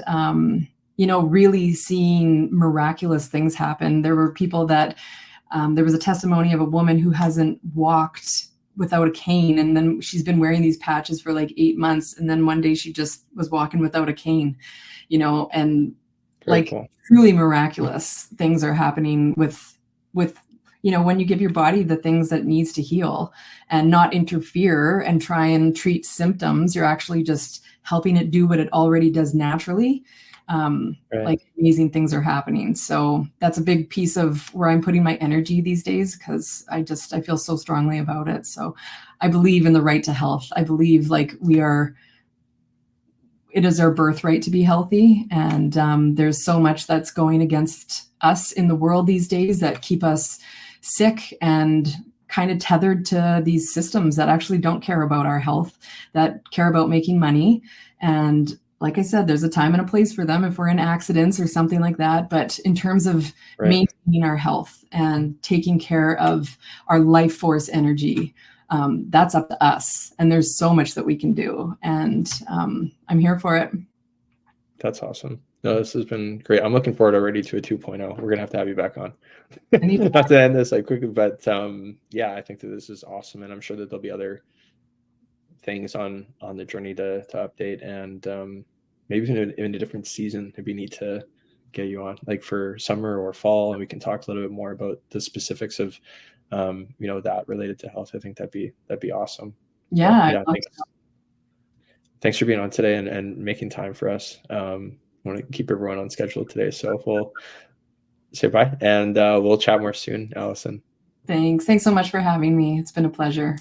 really seeing miraculous things happen. There were people that there was a testimony of a woman who hasn't walked without a cane, and then she's been wearing these patches for like 8 months, and then one day she just was walking without a cane, and Very like cool. Truly miraculous things are happening with when you give your body the things that it needs to heal and not interfere and try and treat symptoms. You're actually just helping it do what it already does naturally. Like amazing things are happening. So that's a big piece of where I'm putting my energy these days, because I feel so strongly about it. So I believe in the right to health. I believe like it is our birthright to be healthy. And there's so much that's going against us in the world these days that keep us sick and kind of tethered to these systems that actually don't care about our health, that care about making money. And like I said, there's a time and a place for them if we're in accidents or something like that. But in terms of maintaining our health and taking care of our life force energy, that's up to us. And there's so much that we can do. And I'm here for it. That's awesome. No, this has been great. I'm looking forward already to a 2.0. We're going to have you back on. Not to end this like quickly, but yeah, I think that this is awesome. And I'm sure that there'll be other things on the journey to update, and maybe in a different season, it'd be neat to get you on, like for summer or fall, and we can talk a little bit more about the specifics of that related to health. I think that'd be awesome. Yeah. Thanks for being on today and making time for us. I want to keep everyone on schedule today, so we'll say bye, and we'll chat more soon, Alison. Thanks so much for having me. It's been a pleasure.